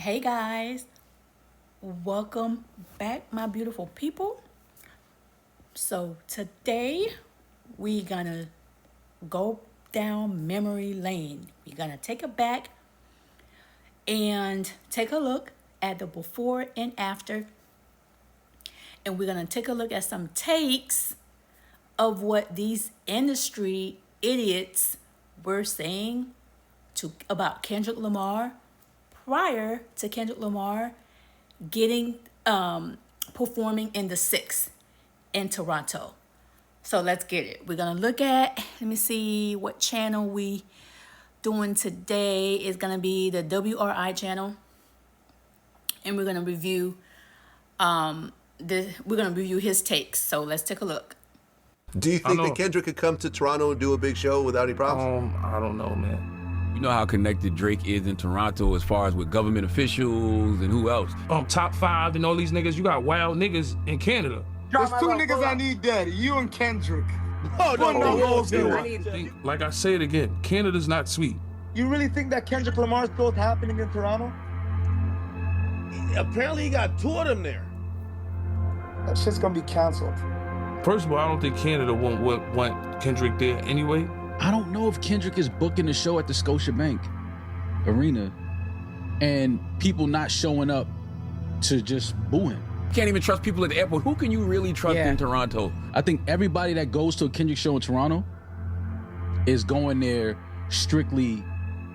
Hey guys, welcome back, my beautiful people. So today we gonna go down memory lane. We're gonna take it back and take a look at the before and after, and we're gonna take a look at some takes of what these industry idiots were saying about Kendrick Lamar prior to Kendrick Lamar getting performing in the Six in Toronto. So let's get it. We're gonna look at, let me see what channel we doing today. Is gonna be the WRI channel, and we're gonna review his takes. So let's take a look. Do you think that Kendrick could come to Toronto and do a big show without any problems? I don't know, man. You know how connected Drake is in Toronto as far as with government officials and who else? Top 5 and all these niggas. You got wild niggas in Canada. There's two niggas I need dead. You and Kendrick. Like I say it again, Canada's not sweet. You really think that Kendrick Lamar's show is happening in Toronto? Apparently he got two of them there. That shit's gonna be canceled. First of all, I don't think Canada want Kendrick there anyway. I don't know if Kendrick is booking the show at the Scotiabank Arena and people not showing up to just boo him. Can't even trust people at the airport. Who can you really trust in Toronto? I think everybody that goes to a Kendrick show in Toronto is going there strictly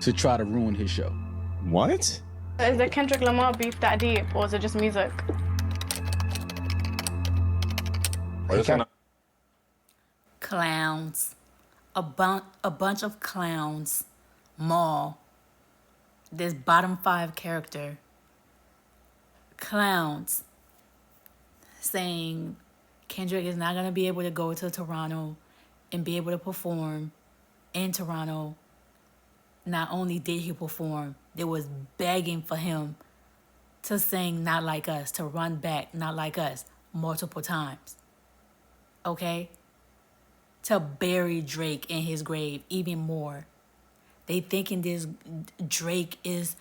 to try to ruin his show. What? Is the Kendrick Lamar beef that deep, or is it just music? Clowns. A bunch of clowns. Maul. This bottom 5 character. Clowns. Saying Kendrick is not going to be able to go to Toronto and be able to perform in Toronto. Not only did he perform, they was begging for him to sing Not Like Us, to run back Not Like Us multiple times. Okay? To bury Drake in his grave even more. They thinking this Drake is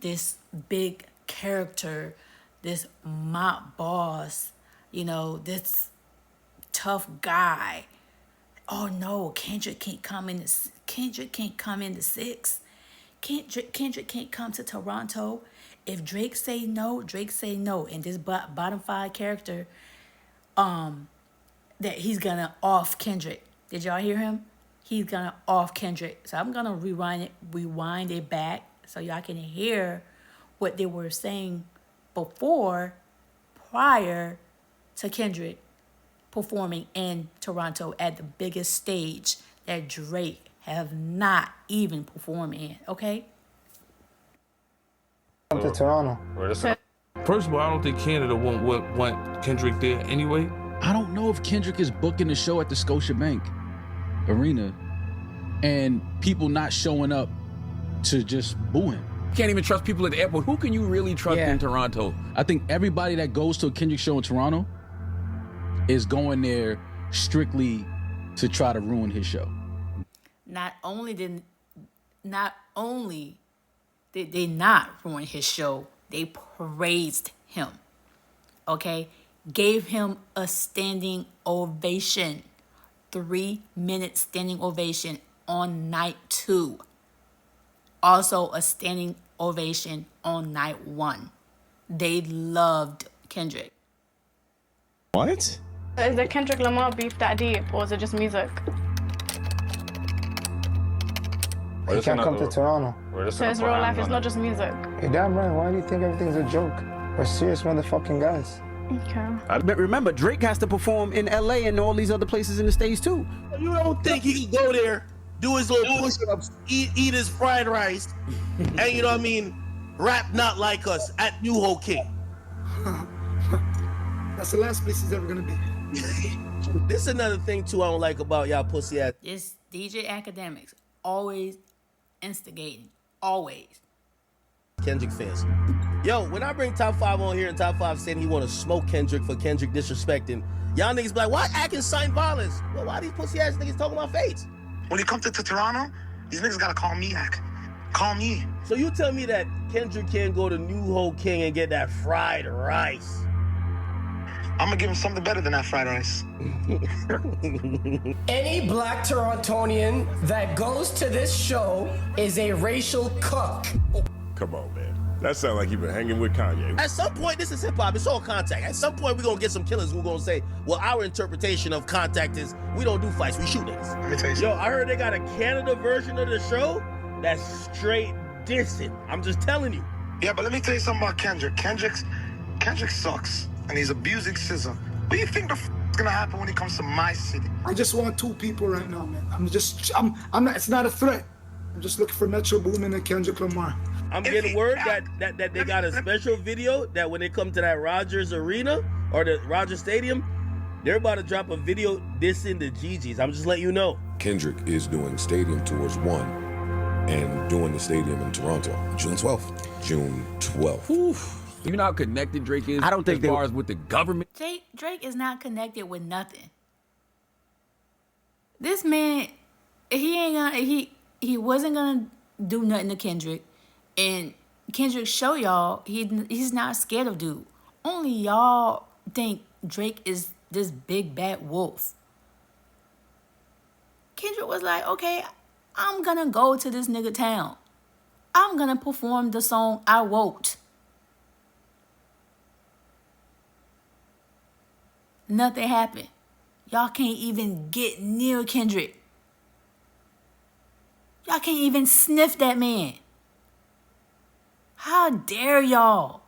this big character, this mob boss, this tough guy. Oh no, Kendrick can't come in the Six. Kendrick can't come to Toronto. If Drake say no, Drake say no. And this bottom 5 character, that he's gonna off Kendrick. Did y'all hear him? He's gonna off Kendrick. So I'm gonna rewind it back so y'all can hear what they were saying prior to Kendrick performing in Toronto at the biggest stage that Drake have not even performed in. Okay? Come to Toronto. First of all, I don't think Canada want Kendrick there anyway. I don't know if Kendrick is booking the show at the Scotiabank Arena and people not showing up to just boo him. Can't even trust people at the airport. Who can you really trust in Toronto? I think everybody that goes to a Kendrick show in Toronto is going there strictly to try to ruin his show. Not only did they not ruin his show, they praised him. Okay? Gave him a standing ovation. 3-minute standing ovation on night 2. Also a standing ovation on night 1. They loved Kendrick. What? Is the Kendrick Lamar beef that deep, or is it just music? He can't come to Toronto. So it's real life, it's not just music. You're damn right. Why do you think everything's a joke? We're serious motherfucking guys. Okay. But remember, Drake has to perform in LA and all these other places in the States too. You don't think he can go there, do his little push-ups, eat his fried rice, and rap Not Like Us at New Ho King? That's the last place he's ever gonna be. This is another thing too I don't like about y'all pussy ass. This DJ Academics always instigating. Always. Kendrick fans. Yo, when I bring Top 5 on here and Top 5 saying he want to smoke Kendrick for Kendrick disrespecting, y'all niggas be like, why acting sign violence? Well, why these pussy ass niggas talking about face? When he comes to Toronto, these niggas gotta call me Ack. Kanye. So you tell me that Kendrick can't go to New Ho King and get that fried rice? I'm gonna give him something better than that fried rice. Any black Torontonian that goes to this show is a racial cook. Come on, man. That sounds like you've been hanging with Kanye. At some point, this is hip hop. It's all contact. At some point, we're gonna get some killers who are gonna say, well, our interpretation of contact is we don't do fights, we shoot niggas. Let me tell you Yo, I heard they got a Canada version of the show that's straight dissing. I'm just telling you. Yeah, but let me tell you something about Kendrick. Kendrick sucks, and he's abusing SZA. What do you think the is gonna happen when he comes to my city? I just want two people right now, man. I'm not. It's not a threat. I'm just looking for Metro Boomin and Kendrick Lamar. I'm getting word that they got a special video that when they come to that Rogers Arena or the Rogers Stadium, they're about to drop a video dissing the Gigi's. I'm just letting you know. Kendrick is doing Stadium Tours 1 and doing the stadium in Toronto. June 12th. June 12th. You know how connected Drake is? I don't think as far as with the government. Drake is not connected with nothing. This man, he wasn't gonna do nothing to Kendrick, and Kendrick show y'all he's not scared of dude. Only y'all think Drake is this big bad wolf. Kendrick was like, okay, I'm gonna go to this nigga town. I'm gonna perform the song I Wrote. Nothing happened. Y'all can't even get near Kendrick. Y'all can't even sniff that man. How dare y'all?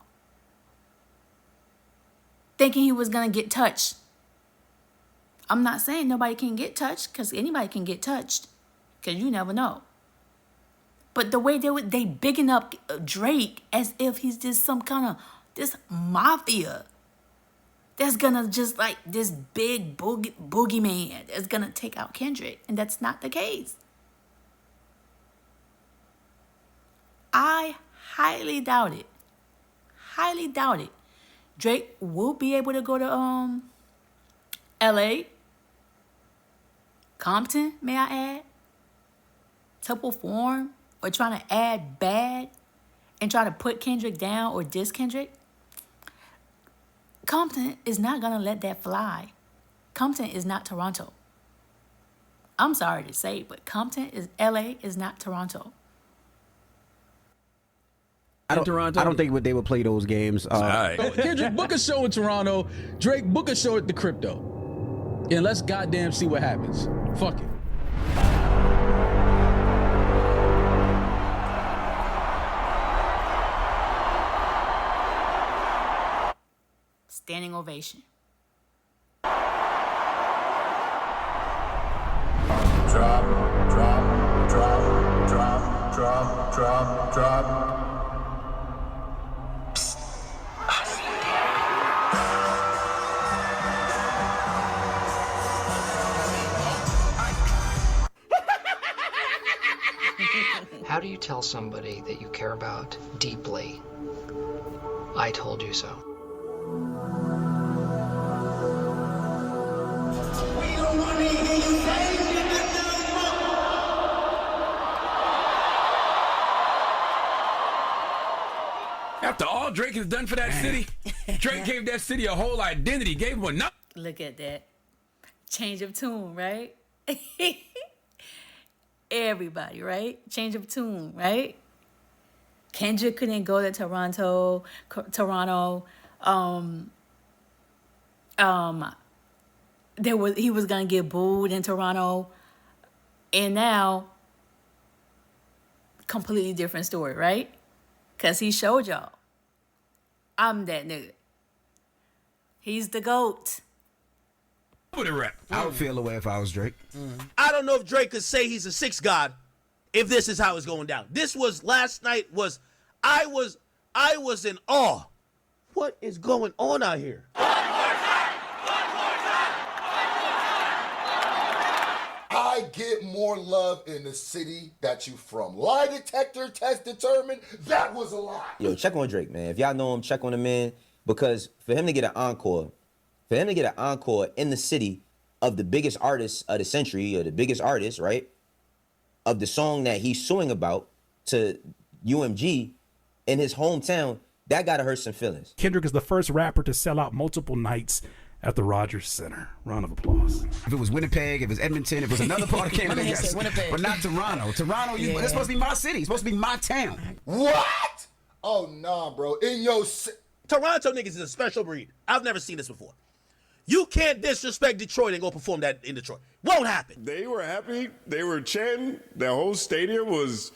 Thinking he was gonna get touched. I'm not saying nobody can get touched, because anybody can get touched, because you never know. But the way they bigging up Drake as if he's just some kind of this mafia that's gonna just like this big boogeyman that's gonna take out Kendrick, and that's not the case. I highly doubt it. Highly doubt it. Drake will be able to go to LA, Compton, may I add, to perform, or trying to add bad and try to put Kendrick down or diss Kendrick. Compton is not gonna let that fly. Compton is not Toronto. I'm sorry to say, but LA is not Toronto. I don't think they would play those games. Kendrick, book a show in Toronto. Drake, book a show at the Crypto. And let's goddamn see what happens. Fuck it. Standing ovation. Drop. How do you tell somebody that you care about deeply, I told you so? After all Drake has done for that city, Drake gave that city a whole identity, gave him a nut. Look at that. Change of tune, right? Everybody, right? Change of tune, right? Kendrick couldn't go to Toronto. He was gonna get booed in Toronto, and now completely different story, right? Cause he showed y'all, I'm that nigga. He's the GOAT. I would feel away if I was Drake. I don't know if Drake could say he's a six god if this is how it's going down. This was last night I was in awe. What is going on out here? I get more love in the city that you from. Lie detector test determined that was a lie. Yo, check on Drake, man. If y'all know him, check on him, man. Because for him to get an encore in the city of the biggest artist of the century, or the biggest artist, right? Of the song that he's suing about, to UMG in his hometown, that gotta hurt some feelings. Kendrick is the first rapper to sell out multiple nights at the Rogers Center. Round of applause. If it was Winnipeg, if it was Edmonton, if it was another part of Canada, yes. But not Toronto. Toronto, it's supposed to be my city. It's supposed to be my town. What? Oh, nah, bro. In your Toronto niggas is a special breed. I've never seen this before. You can't disrespect Detroit and go perform that in Detroit. Won't happen. They were happy. They were chanting. The whole stadium was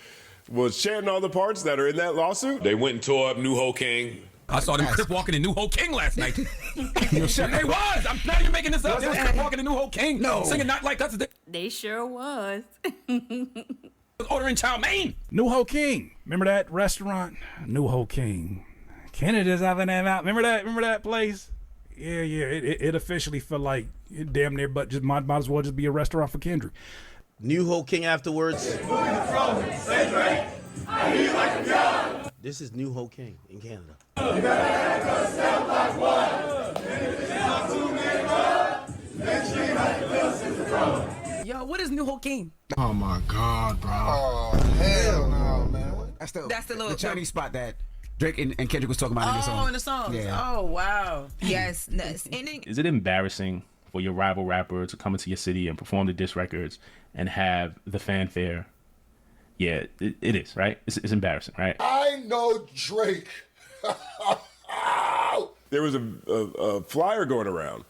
chanting all the parts that are in that lawsuit. They went and tore up New Ho King. I saw them Crip walking in New Ho King last night. They was. I'm not even making this up. They was Crip walking in New Ho King. No. Singing Not Like Us. They sure was. Ordering chow mein. New Ho King. Remember that restaurant? New Ho King. Canada's having that out. Remember that place? Yeah. It officially felt like it damn near, but just might as well just be a restaurant for Kendrick. New Ho King afterwards. This is New Ho King in Canada. Yo, what is New Ho King? Oh my God, bro. Oh, hell no, man. That's the little Chinese spot that Drake and Kendrick was talking about in the song. Oh, in the song. Yeah. Oh, wow. Yes. Is it embarrassing for your rival rapper to come into your city and perform the diss records and have the fanfare? Yeah, it is, right? It's embarrassing, right? I know Drake. There was a flyer going around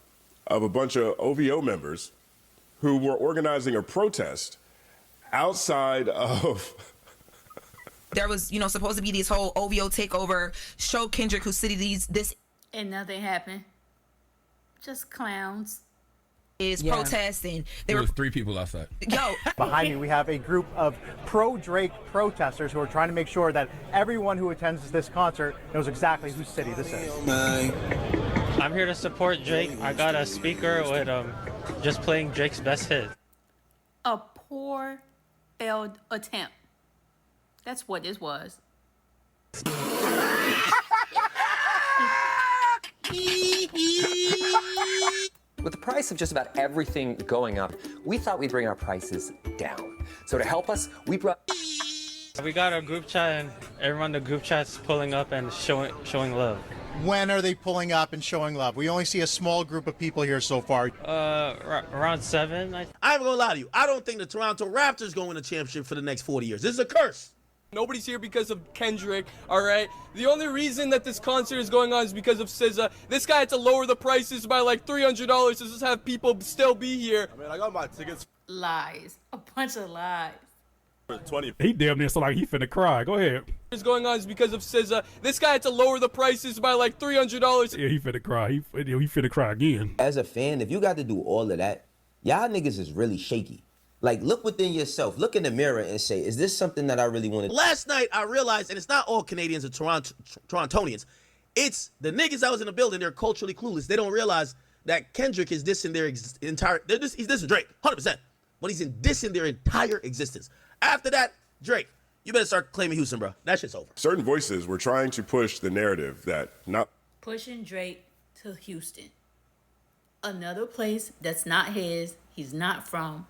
of a bunch of OVO members who were organizing a protest outside of... There was, supposed to be this whole OVO takeover, show Kendrick whose city this... And nothing happened. Just clowns. Is protesting. There were 3 people outside. Yo. Behind me, we have a group of pro-Drake protesters who are trying to make sure that everyone who attends this concert knows exactly whose city this is. I'm here to support Drake. I got a speaker with just playing Drake's best hit. A poor, failed attempt. That's what this was. With the price of just about everything going up, we thought we'd bring our prices down. So to help us, we brought... We got our group chat, and everyone in the group chat's pulling up and showing love. When are they pulling up and showing love? We only see a small group of people here so far. Around 7. I ain't gonna lie to you. I don't think the Toronto Raptors gonna win a championship for the next 40 years. This is a curse. Nobody's here because of Kendrick, all right? The only reason that this concert is going on is because of SZA. This guy had to lower the prices by like $300 to just have people still be here. I mean, I got my tickets. Lies. A bunch of lies. For 20. He damn near sound like he finna cry. Go ahead. What's going on is because of SZA. This guy had to lower the prices by like $300. Yeah, he finna cry. He finna cry again. As a fan, if you got to do all of that, y'all niggas is really shaky. Like, look within yourself. Look in the mirror and say, is this something that I really want to... Last night, I realized, and it's not all Canadians or Torontonians. It's the niggas that was in the building. They're culturally clueless. They don't realize that Kendrick is dissing their entire... He's dissing Drake, 100%. But he's dissing their entire existence. After that, Drake, you better start claiming Houston, bro. That shit's over. Certain voices were trying to push the narrative that not... Pushing Drake to Houston. Another place that's not his, he's not from.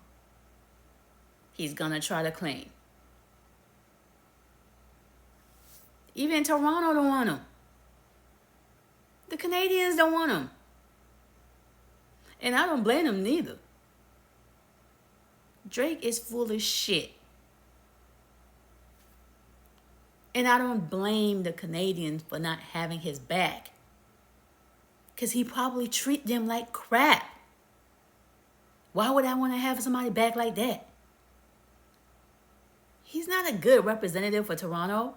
He's gonna try to claim. Even Toronto don't want him. The Canadians don't want him. And I don't blame them neither. Drake is full of shit. And I don't blame the Canadians for not having his back. Because he probably treat them like crap. Why would I want to have somebody back like that? He's not a good representative for Toronto.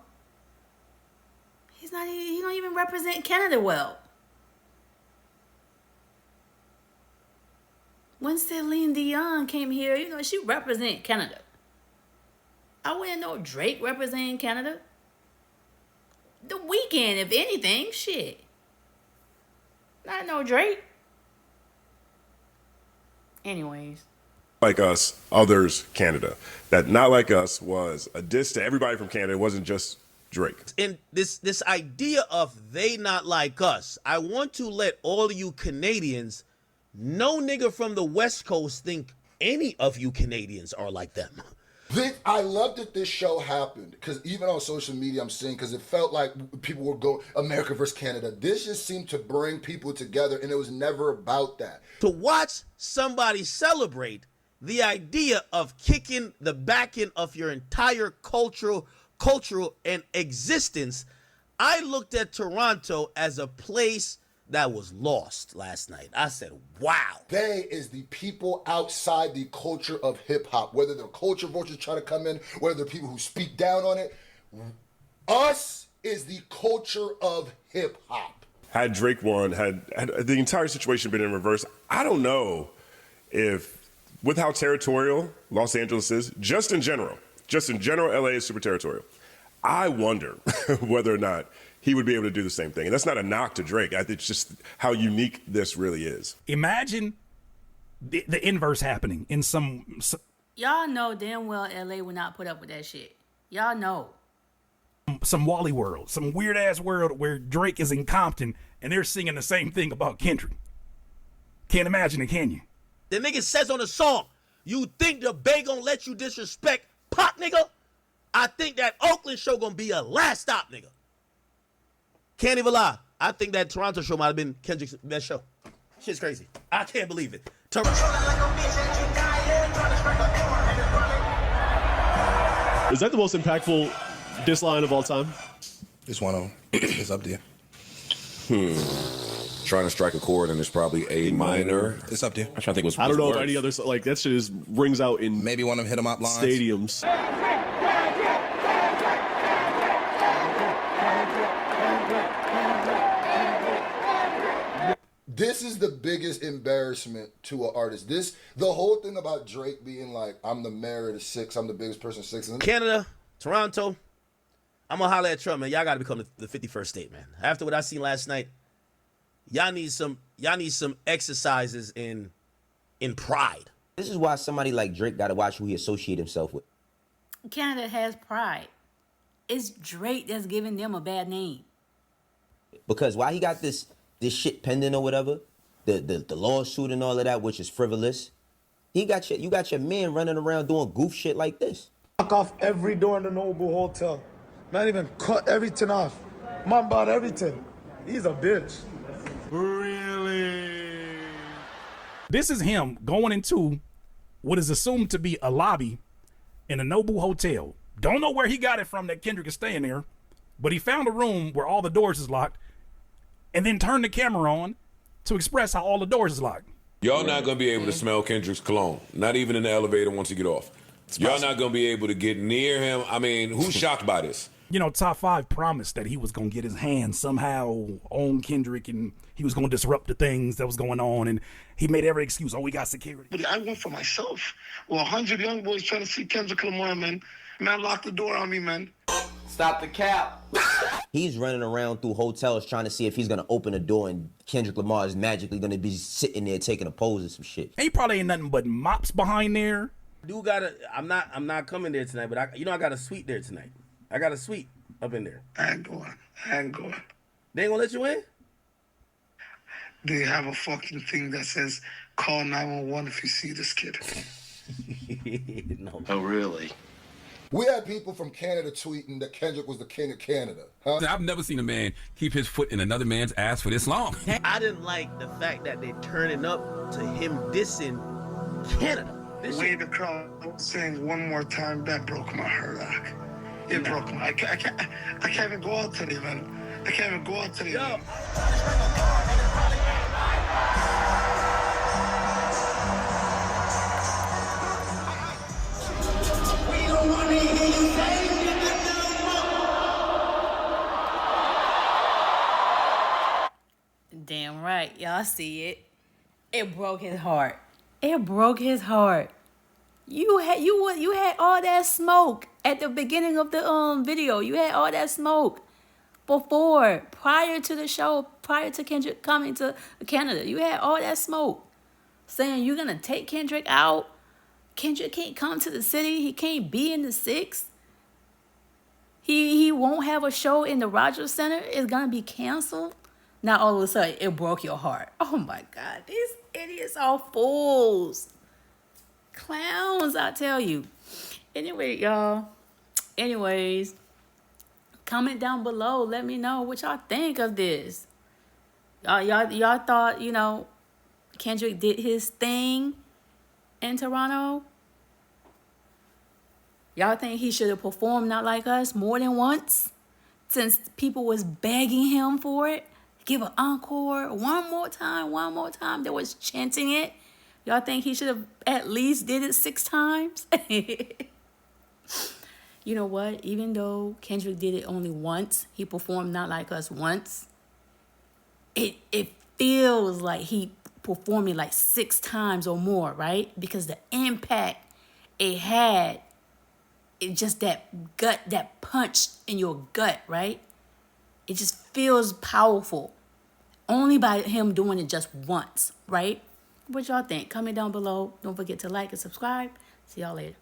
He don't even represent Canada well. When Celine Dion came here, she represent Canada. I wouldn't know Drake representing Canada. The Weeknd, if anything, shit. Not no Drake. Anyways. Like Us, Others, Canada. That Not Like Us was a diss to everybody from Canada. It wasn't just Drake. And this idea of they not like us, I want to let all of you Canadians, no nigga from the West Coast think any of you Canadians are like them. I love that this show happened because even on social media I'm seeing, because it felt like people were going America versus Canada. This just seemed to bring people together, and it was never about that. To watch somebody celebrate the idea of kicking the back end of your entire cultural and existence, I looked at Toronto as a place that was lost last night. I said, wow. They is the people outside the culture of hip hop, whether they're culture vultures trying to come in, whether they're people who speak down on it. Us is the culture of hip hop. Had Drake won, had the entire situation been in reverse, I don't know if, with how territorial Los Angeles is, just in general, LA is super territorial. I wonder whether or not he would be able to do the same thing. And that's not a knock to Drake. It's just how unique this really is. Imagine the inverse happening in some... Y'all know damn well LA would not put up with that shit. Y'all know. Some Wally world, some weird-ass world where Drake is in Compton and they're singing the same thing about Kendrick. Can't imagine it, can you? The nigga says on the song, you think the Bay gonna let you disrespect Pop, nigga? I think that Oakland show gonna be a last stop, nigga. Can't even lie. I think that Toronto show might have been Kendrick's best show. Shit's crazy. I can't believe it. Is that the most impactful diss line of all time? It's one of them. It's up there. Trying to strike a chord, and it's probably A minor. It's up there. I'm trying to think what's I don't know worse. if any other, like, that shit just rings out in maybe one of them hit 'em up lines. Stadiums. This is the biggest embarrassment to an artist. The whole thing about Drake being like, I'm the mayor of the six, I'm the biggest person of six. Canada, Toronto, I'm gonna holler at Trump, man. Y'all gotta become the 51st state, man. After what I seen last night, y'all need some exercises in pride. This is why somebody like Drake gotta watch who he associate himself with. Canada has pride. It's Drake that's giving them a bad name. Because while he got this shit pending or whatever, the lawsuit and all of that, which is frivolous, you got your man running around doing goof shit like this. Knock off every door in the Noble Hotel. Man even cut everything off. Man bought everything. He's a bitch. Really? This is him going into what is assumed to be a lobby in a Nobu Hotel. Don't know where he got it from that Kendrick is staying there, but he found a room where all the doors is locked and then turned the camera on to express how all the doors is locked. Y'all not gonna be able to smell Kendrick's cologne. Not even in the elevator once you get off. Y'all not gonna be able to get near him. I mean, who's shocked by this? You know, Top 5 promised that he was going to get his hands somehow on Kendrick and he was going to disrupt the things that was going on. And he made every excuse. Oh, we got security. But I went for myself. Well, 100 young boys trying to see Kendrick Lamar, man. Man locked the door on me, man. Stop the cap. He's running around through hotels trying to see if he's going to open a door and Kendrick Lamar is magically going to be sitting there taking a pose or some shit. He probably ain't nothing but mops behind there. I'm not coming there tonight, but I got a suite there tonight. I got a suite up in there. I ain't going. They ain't gonna let you in? They have a fucking thing that says, call 911 if you see this kid. No. Oh, really? We had people from Canada tweeting that Kendrick was the king of Canada. Huh? I've never seen a man keep his foot in another man's ass for this long. I didn't like the fact that they're turning up to him dissing Canada. The way the crowd was saying one more time, that broke my heart. It broke my. I can't even go out today, man. I can't even go out today. Yo. We don't want to hear you say Damn right, y'all see it. It broke his heart. It broke his heart. You had all that smoke at the beginning of the video. You had all that smoke prior to the show, prior to Kendrick coming to Canada. You had all that smoke saying you're gonna take Kendrick out. Kendrick can't come to the city. He can't be in the 6. He won't have a show in the Rogers Center. It's gonna be canceled. Now all of a sudden it broke your heart. Oh my God, these idiots are fools. Clowns, I tell you. Anyway, y'all. Anyways, comment down below. Let me know what y'all think of this. Y'all thought, you know, Kendrick did his thing in Toronto? Y'all think he should have performed Not Like Us more than once? Since people was begging him for it? Give an encore, one more time. They was chanting it. Y'all think he should have at least did it 6 times? You know what? Even though Kendrick did it only once, he performed Not Like Us once, it feels like he performed it like 6 times or more, right? Because the impact it had, it just that punch in your gut, right? It just feels powerful. Only by him doing it just once, right? What y'all think? Comment down below. Don't forget to like and subscribe. See y'all later.